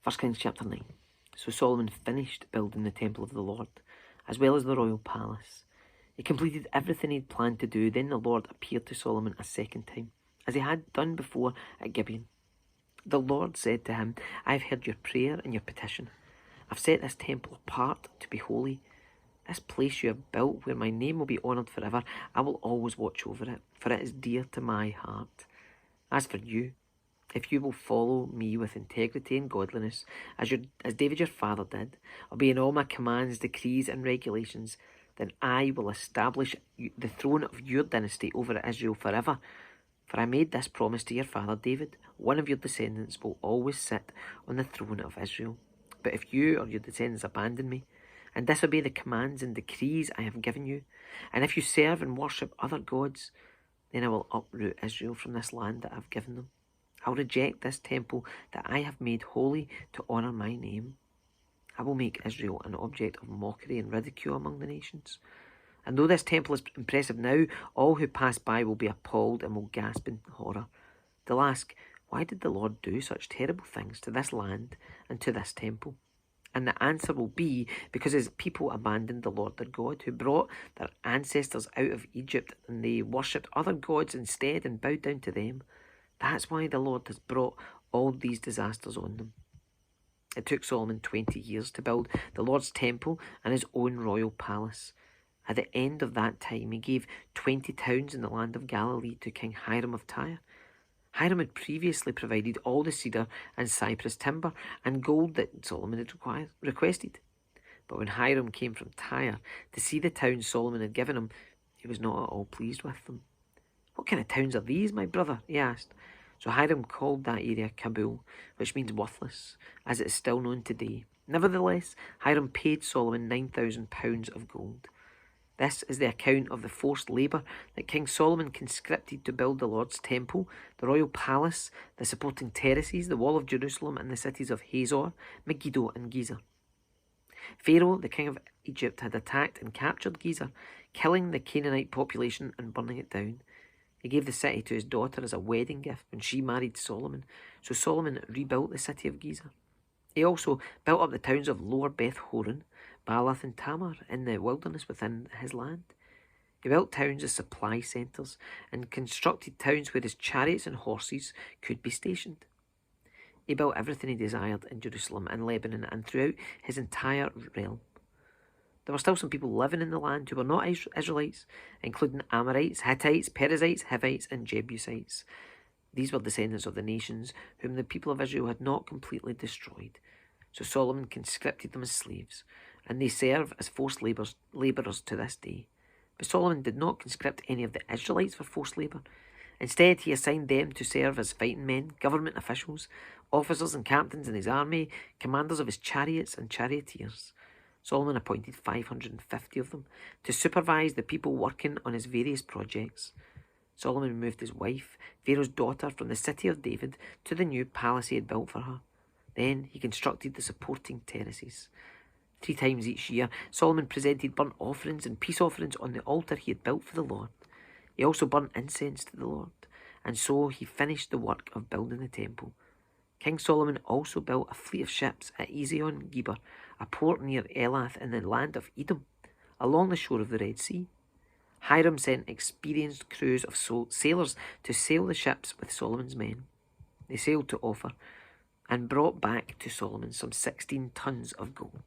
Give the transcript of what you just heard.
1 Kings chapter 9. So Solomon finished building the temple of the Lord, as well as the royal palace. He completed everything he'd planned to do. Then the Lord appeared to Solomon a second time, as he had done before at Gibeon. The Lord said to him, "I've heard your prayer and your petition. I've set this temple apart to be holy. This place you have built, where my name will be honoured forever, I will always watch over it, for it is dear to my heart. As for you, if you will follow me with integrity and godliness, as David your father did, obeying all my commands, decrees and regulations, then I will establish the throne of your dynasty over Israel forever. For I made this promise to your father David, one of your descendants will always sit on the throne of Israel. But if you or your descendants abandon me, and disobey the commands and decrees I have given you, and if you serve and worship other gods, then I will uproot Israel from this land that I have given them. I will reject this temple that I have made holy to honour my name. I will make Israel an object of mockery and ridicule among the nations. And though this temple is impressive now, all who pass by will be appalled and will gasp in horror. They'll ask, why did the Lord do such terrible things to this land and to this temple? And the answer will be because his people abandoned the Lord their God, who brought their ancestors out of Egypt, and they worshipped other gods instead and bowed down to them. That's why the Lord has brought all these disasters on them. It took Solomon 20 years to build the Lord's temple and his own royal palace. At the end of that time, he gave 20 towns in the land of Galilee to King Hiram of Tyre. Hiram had previously provided all the cedar and cypress timber and gold that Solomon had requested. But when Hiram came from Tyre to see the towns Solomon had given him, he was not at all pleased with them. "What kind of towns are these, my brother?" he asked. So Hiram called that area Kabul, which means worthless, as it is still known today. Nevertheless, Hiram paid Solomon 9,000 pounds of gold. This is the account of the forced labour that King Solomon conscripted to build the Lord's temple, the royal palace, the supporting terraces, the wall of Jerusalem, and the cities of Hazor, Megiddo, and Giza. Pharaoh, the king of Egypt, had attacked and captured Giza, killing the Canaanite population and burning it down. He gave the city to his daughter as a wedding gift when she married Solomon, so Solomon rebuilt the city of Giza. He also built up the towns of Lower Beth Horon, Baalath and Tamar in the wilderness within his land. He built towns as supply centres and constructed towns where his chariots and horses could be stationed. He built everything he desired in Jerusalem and Lebanon and throughout his entire realm. There were still some people living in the land who were not Israelites, including Amorites, Hittites, Perizzites, Hivites, and Jebusites. These were descendants of the nations whom the people of Israel had not completely destroyed. So Solomon conscripted them as slaves, and they serve as forced labourers to this day. But Solomon did not conscript any of the Israelites for forced labour. Instead, he assigned them to serve as fighting men, government officials, officers and captains in his army, commanders of his chariots and charioteers. Solomon appointed 550 of them to supervise the people working on his various projects. Solomon moved his wife, Pharaoh's daughter, from the city of David to the new palace he had built for her. Then he constructed the supporting terraces. 3 times each year, Solomon presented burnt offerings and peace offerings on the altar he had built for the Lord. He also burnt incense to the Lord, and so he finished the work of building the temple. King Solomon also built a fleet of ships at Ezion-Geber, a port near Elath in the land of Edom, along the shore of the Red Sea. Hiram sent experienced crews of sailors to sail the ships with Solomon's men. They sailed to Ophir and brought back to Solomon some 16 tons of gold.